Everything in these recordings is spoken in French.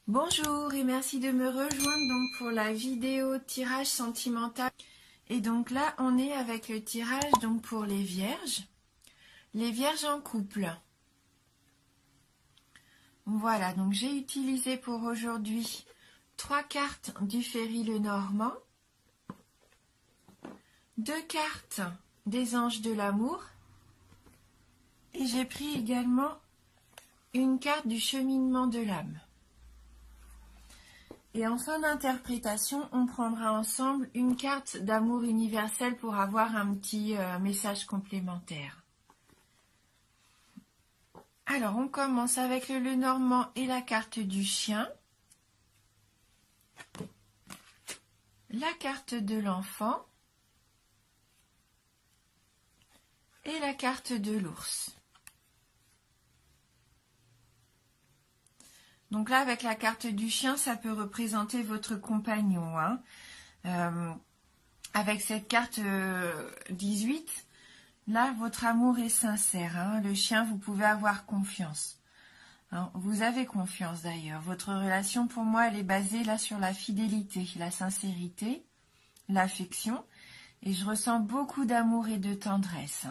Bonjour et merci de me rejoindre donc pour la vidéo tirage sentimental. Et donc là, on est avec le tirage donc pour les vierges en couple. Voilà, donc j'ai utilisé pour aujourd'hui 3 cartes du Ferry Lenormand, 2 cartes des anges de l'amour et j'ai pris également une carte du cheminement de l'âme. Et en fin d'interprétation, on prendra ensemble une carte d'amour universel pour avoir un petit message complémentaire. Alors, on commence avec le Lenormand et la carte du chien, la carte de l'enfant et la carte de l'ours. Donc là, avec la carte du chien, ça peut représenter votre compagnon. Avec cette carte 18, là, votre amour est sincère. Le chien, vous pouvez avoir confiance. Vous avez confiance d'ailleurs. Votre relation, pour moi, elle est basée là sur la fidélité, la sincérité, l'affection. Et je ressens beaucoup d'amour et de tendresse.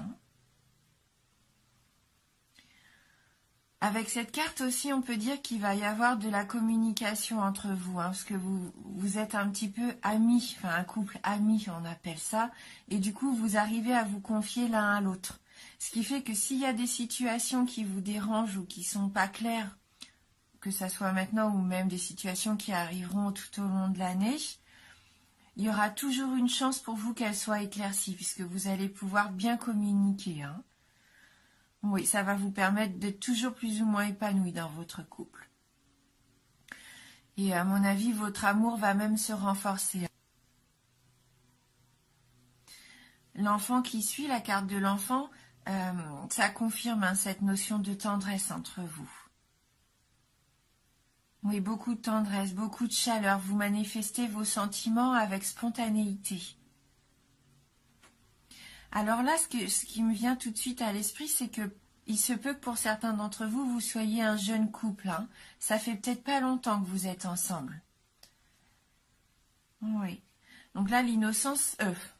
Avec cette carte aussi, on peut dire qu'il va y avoir de la communication entre vous, parce que vous êtes un petit peu amis, enfin un couple ami, on appelle ça, et du coup, vous arrivez à vous confier l'un à l'autre. Ce qui fait que s'il y a des situations qui vous dérangent ou qui sont pas claires, que ça soit maintenant ou même des situations qui arriveront tout au long de l'année, il y aura toujours une chance pour vous qu'elles soient éclaircies, puisque vous allez pouvoir bien communiquer. Oui, ça va vous permettre d'être toujours plus ou moins épanoui dans votre couple. Et à mon avis, votre amour va même se renforcer. L'enfant qui suit, la carte de l'enfant, ça confirme cette notion de tendresse entre vous. Oui, beaucoup de tendresse, beaucoup de chaleur. Vous manifestez vos sentiments avec spontanéité. Alors là, ce qui me vient tout de suite à l'esprit, c'est que il se peut que pour certains d'entre vous, vous soyez un jeune couple. Ça fait peut-être pas longtemps que vous êtes ensemble. Oui. Donc là, l'innocence,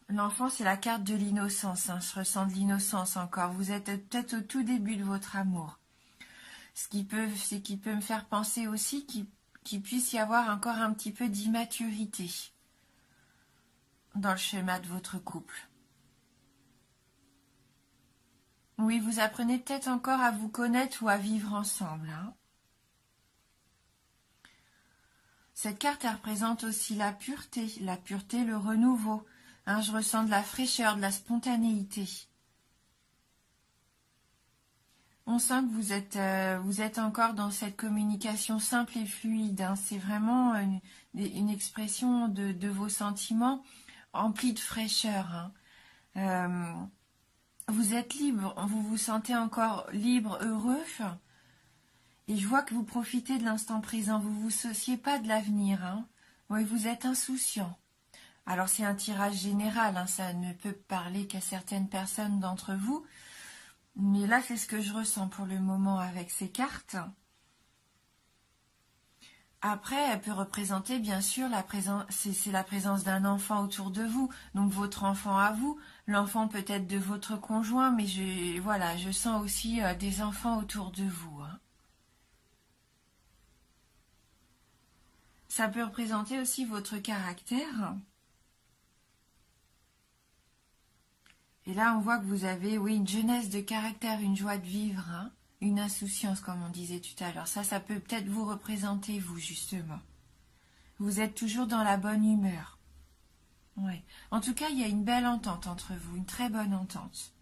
l'enfant, c'est la carte de l'innocence. Je ressens de l'innocence encore. Vous êtes peut-être au tout début de votre amour. Ce qui peut me faire penser aussi qu'il puisse y avoir encore un petit peu d'immaturité dans le schéma de votre couple. Oui, vous apprenez peut-être encore à vous connaître ou à vivre ensemble. Cette carte, elle représente aussi la pureté, le renouveau. Je ressens de la fraîcheur, de la spontanéité. On sent que vous êtes encore dans cette communication simple et fluide. C'est vraiment une expression de vos sentiments remplis de fraîcheur. Vous êtes libre, vous vous sentez encore libre, heureux. Et je vois que vous profitez de l'instant présent, vous ne vous souciez pas de l'avenir. Oui, vous êtes insouciant. Alors c'est un tirage général, ça ne peut parler qu'à certaines personnes d'entre vous. Mais là, c'est ce que je ressens pour le moment avec ces cartes. Après, elle peut représenter, bien sûr, c'est la présence d'un enfant autour de vous. Donc, votre enfant à vous, l'enfant peut-être de votre conjoint, mais je sens aussi des enfants autour de vous. Ça peut représenter aussi votre caractère. Et là, on voit que vous avez, oui, une jeunesse de caractère, une joie de vivre, une insouciance, comme on disait tout à l'heure. Ça peut peut-être vous représenter, vous, justement. Vous êtes toujours dans la bonne humeur. Ouais. En tout cas, il y a une belle entente entre vous, une très bonne entente.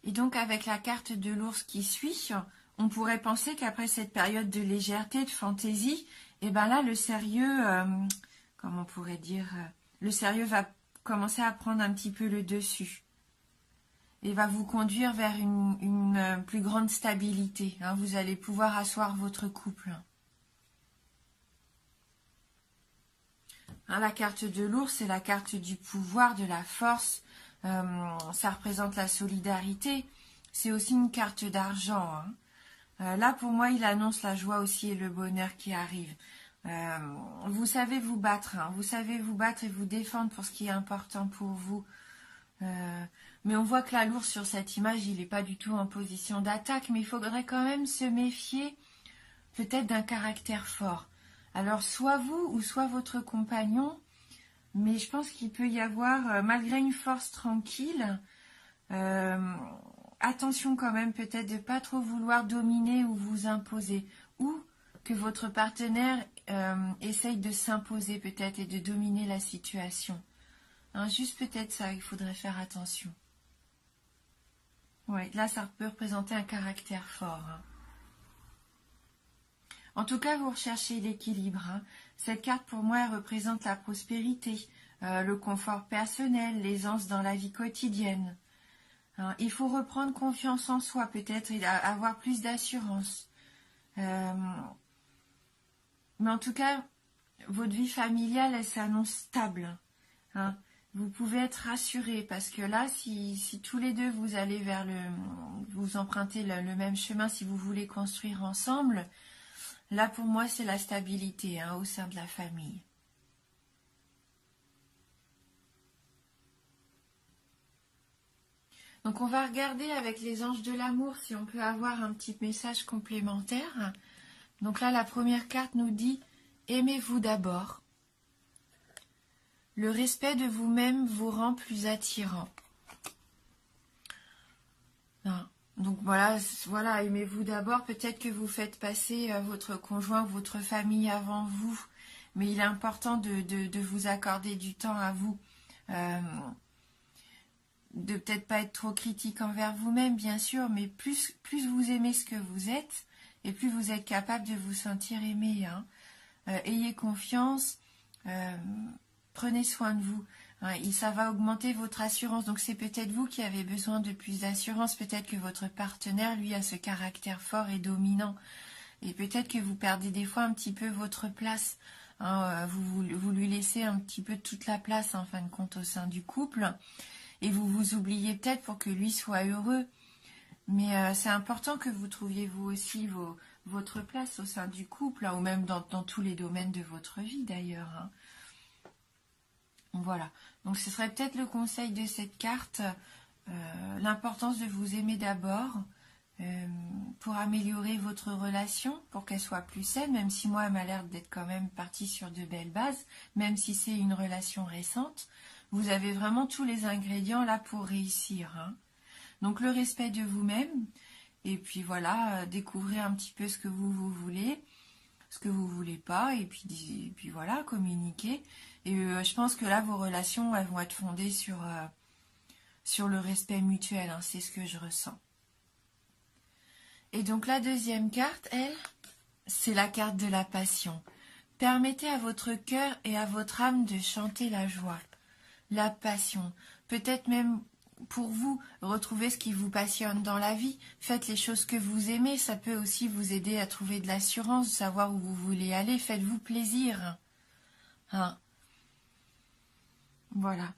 Et donc, avec la carte de l'ours qui suit, on pourrait penser qu'après cette période de légèreté, de fantaisie, là, le sérieux, comment on pourrait dire, le sérieux va commencer à prendre un petit peu le dessus. Et va vous conduire vers une plus grande stabilité. Vous allez pouvoir asseoir votre couple. La carte de l'ours, c'est la carte du pouvoir, de la force. Ça représente la solidarité. C'est aussi une carte d'argent. Là, pour moi, il annonce la joie aussi et le bonheur qui arrive. Vous savez vous battre, hein, vous savez vous battre et vous défendre pour ce qui est important pour vous. Mais on voit que la l'ours sur cette image, il n'est pas du tout en position d'attaque, mais il faudrait quand même se méfier peut-être d'un caractère fort. Alors, soit vous ou soit votre compagnon, mais je pense qu'il peut y avoir, malgré une force tranquille, attention quand même peut-être de ne pas trop vouloir dominer ou vous imposer, ou que votre partenaire essaye de s'imposer peut-être et de dominer la situation. Hein, juste peut-être ça, il faudrait faire attention. Ouais, là ça peut représenter un caractère fort. Hein. En tout cas, vous recherchez l'équilibre. Hein. Cette carte, pour moi, elle représente la prospérité, le confort personnel, l'aisance dans la vie quotidienne. Hein. Il faut reprendre confiance en soi, peut-être, et avoir plus d'assurance. Mais en tout cas, votre vie familiale, elle s'annonce stable. Hein. Vous pouvez être rassuré parce que là, si tous les deux vous allez vers vous empruntez le même chemin, si vous voulez construire ensemble, là pour moi c'est la stabilité hein, au sein de la famille. Donc on va regarder avec les anges de l'amour si on peut avoir un petit message complémentaire. Donc là la première carte nous dit « Aimez-vous d'abord ». Le respect de vous-même vous rend plus attirant. Non. Donc voilà, aimez-vous d'abord. Peut-être que vous faites passer votre conjoint, votre famille avant vous. Mais il est important de vous accorder du temps à vous. De peut-être pas être trop critique envers vous-même, bien sûr, mais plus vous aimez ce que vous êtes, et plus vous êtes capable de vous sentir aimé. Hein. Ayez confiance. Prenez soin de vous. Hein, et ça va augmenter votre assurance. Donc c'est peut-être vous qui avez besoin de plus d'assurance. Peut-être que votre partenaire, lui, a ce caractère fort et dominant. Et peut-être que vous perdez des fois un petit peu votre place. Hein, vous lui laissez un petit peu toute la place, en fin de compte, au sein du couple. Et vous vous oubliez peut-être pour que lui soit heureux. Mais c'est important que vous trouviez vous aussi votre place au sein du couple, hein, ou même dans tous les domaines de votre vie d'ailleurs. Hein. Voilà, donc ce serait peut-être le conseil de cette carte, l'importance de vous aimer d'abord pour améliorer votre relation, pour qu'elle soit plus saine, même si moi elle m'a l'air d'être quand même partie sur de belles bases, même si c'est une relation récente, vous avez vraiment tous les ingrédients là pour réussir. Hein. Donc le respect de vous-même, et puis voilà, découvrir un petit peu ce que vous voulez, ce que vous voulez pas, et puis voilà, communiquer. Et je pense que là, vos relations, elles vont être fondées sur le respect mutuel, hein, c'est ce que je ressens. Et donc la deuxième carte, elle, c'est la carte de la passion. Permettez à votre cœur et à votre âme de chanter la joie, la passion. Peut-être même pour vous, retrouver ce qui vous passionne dans la vie. Faites les choses que vous aimez, ça peut aussi vous aider à trouver de l'assurance, savoir où vous voulez aller. Faites-vous plaisir. Hein. Voilà.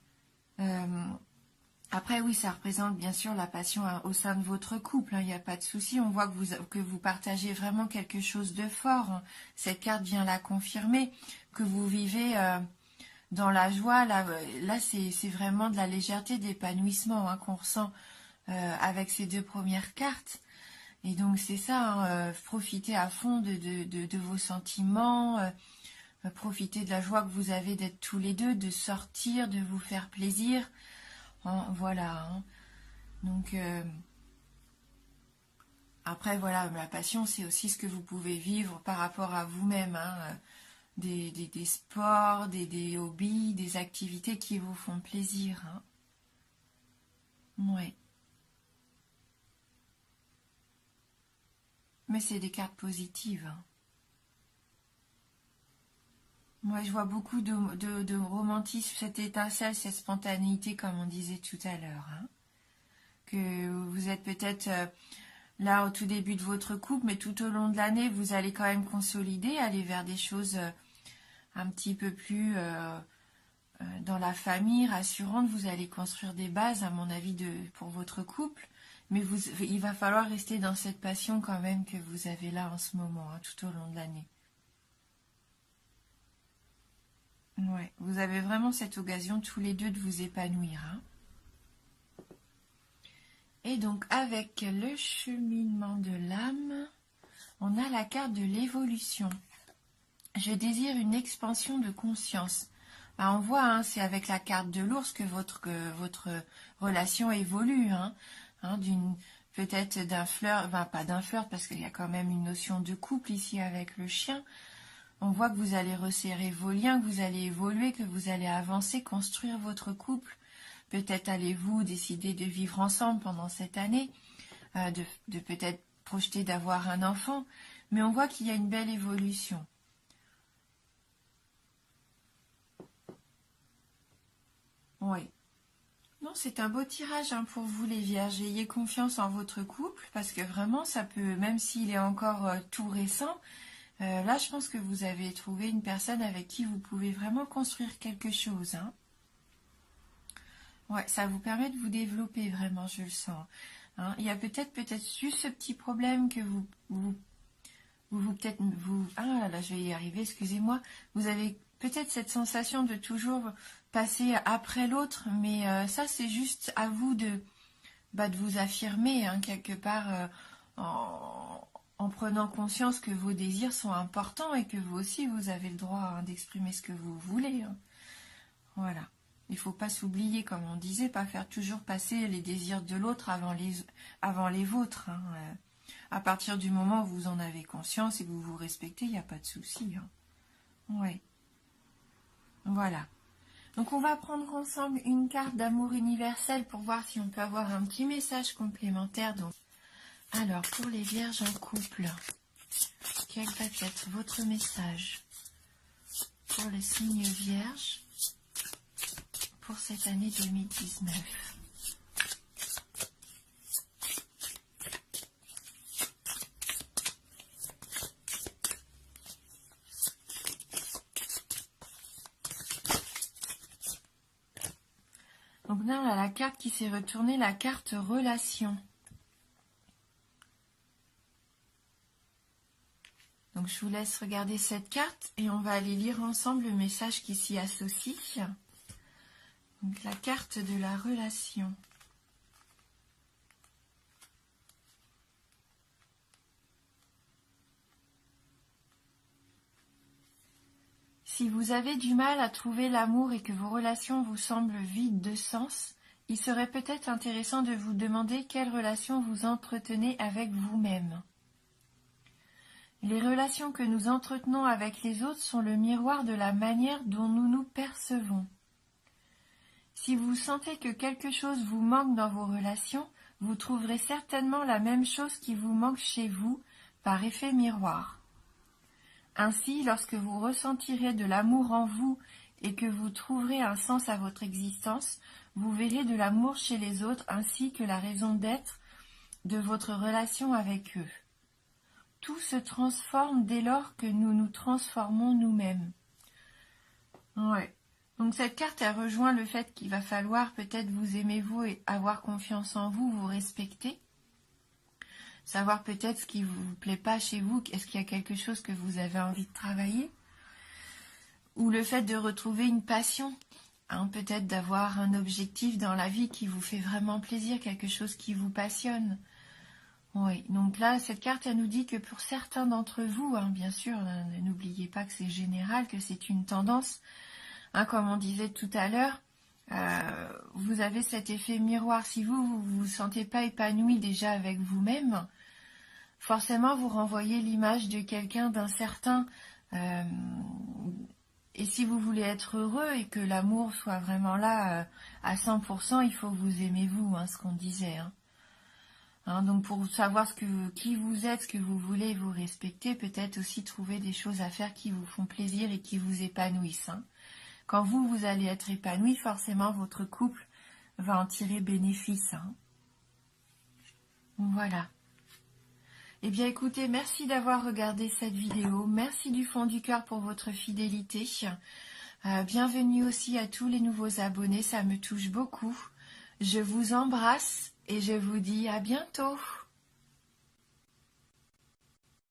Après, oui, ça représente bien sûr la passion au sein de votre couple. Il n'y a pas de souci. On voit que vous partagez vraiment quelque chose de fort. Hein. Cette carte vient la confirmer, que vous vivez dans la joie. Là c'est vraiment de la légèreté, d'épanouissement hein, qu'on ressent avec ces deux premières cartes. Et donc, c'est ça, hein, profitez à fond de vos sentiments, profitez de la joie que vous avez d'être tous les deux, de sortir, de vous faire plaisir. Hein, voilà. Hein. Donc, après, voilà, la passion, c'est aussi ce que vous pouvez vivre par rapport à vous-même. Hein, des sports, des hobbies, des activités qui vous font plaisir. Hein. Ouais. Mais c'est des cartes positives. Hein. Moi, je vois beaucoup de romantisme, cette étincelle, cette spontanéité, comme on disait tout à l'heure. Hein. Que vous êtes peut-être là au tout début de votre couple, mais tout au long de l'année, vous allez quand même consolider, aller vers des choses un petit peu plus dans la famille, rassurantes. Vous allez construire des bases, à mon avis, pour votre couple. Mais il va falloir rester dans cette passion quand même que vous avez là en ce moment, hein, tout au long de l'année. Ouais, vous avez vraiment cette occasion tous les deux de vous épanouir, hein. Et donc avec le cheminement de l'âme, on a la carte de l'évolution. Je désire une expansion de conscience. On voit, hein, c'est avec la carte de l'ours que votre relation évolue, hein, peut-être d'un flirt, enfin, pas d'un flirt parce qu'il y a quand même une notion de couple ici avec le chien. On voit que vous allez resserrer vos liens, que vous allez évoluer, que vous allez avancer, construire votre couple. Peut-être allez-vous décider de vivre ensemble pendant cette année, de peut-être projeter d'avoir un enfant, mais on voit qu'il y a une belle évolution. Oui. Non, c'est un beau tirage, hein, pour vous les vierges. Ayez confiance en votre couple, parce que vraiment, ça peut, même s'il est encore tout récent, là, je pense que vous avez trouvé une personne avec qui vous pouvez vraiment construire quelque chose, hein. Ouais, ça vous permet de vous développer vraiment, je le sens, hein. Il y a peut-être juste ce petit problème que ah là, je vais y arriver, excusez-moi. Vous avez peut-être cette sensation de toujours passer après l'autre, mais ça, c'est juste à vous de vous affirmer, hein, quelque part, en prenant conscience que vos désirs sont importants et que vous aussi, vous avez le droit, hein, d'exprimer ce que vous voulez, hein. Voilà. Il ne faut pas s'oublier, comme on disait, pas faire toujours passer les désirs de l'autre avant les vôtres, hein. À partir du moment où vous en avez conscience et que vous vous respectez, il n'y a pas de souci, hein. Ouais. Voilà. Donc on va prendre ensemble une carte d'amour universel pour voir si on peut avoir un petit message complémentaire. Donc, alors, pour les vierges en couple, quel va être votre message pour les signes vierges pour cette année 2019? Donc là, on a la carte qui s'est retournée, la carte relation. Donc je vous laisse regarder cette carte et on va aller lire ensemble le message qui s'y associe. Donc la carte de la relation. Si vous avez du mal à trouver l'amour et que vos relations vous semblent vides de sens, il serait peut-être intéressant de vous demander quelle relation vous entretenez avec vous-même. Les relations que nous entretenons avec les autres sont le miroir de la manière dont nous nous percevons. Si vous sentez que quelque chose vous manque dans vos relations, vous trouverez certainement la même chose qui vous manque chez vous, par effet miroir. Ainsi, lorsque vous ressentirez de l'amour en vous et que vous trouverez un sens à votre existence, vous verrez de l'amour chez les autres ainsi que la raison d'être de votre relation avec eux. Tout se transforme dès lors que nous nous transformons nous-mêmes. Ouais. Donc cette carte, elle rejoint le fait qu'il va falloir peut-être vous aimer vous et avoir confiance en vous, vous respecter. Savoir peut-être ce qui ne vous plaît pas chez vous, est-ce qu'il y a quelque chose que vous avez envie de travailler? Ou le fait de retrouver une passion, hein, peut-être d'avoir un objectif dans la vie qui vous fait vraiment plaisir, quelque chose qui vous passionne. Oui, donc là, cette carte, elle nous dit que pour certains d'entre vous, hein, bien sûr, n'oubliez pas que c'est général, que c'est une tendance, hein, comme on disait tout à l'heure, vous avez cet effet miroir. Si vous vous sentez pas épanoui déjà avec vous-même, forcément vous renvoyez l'image de quelqu'un d'incertain. Et si vous voulez être heureux et que l'amour soit vraiment là à 100%, il faut que vous aimez vous, hein, ce qu'on disait. Hein, donc pour savoir qui vous êtes, ce que vous voulez, vous respecter, peut-être aussi trouver des choses à faire qui vous font plaisir et qui vous épanouissent. Hein. Quand vous allez être épanoui, forcément votre couple va en tirer bénéfice. Hein. Voilà. Eh bien écoutez, merci d'avoir regardé cette vidéo. Merci du fond du cœur pour votre fidélité. Bienvenue aussi à tous les nouveaux abonnés, ça me touche beaucoup. Je vous embrasse et je vous dis à bientôt.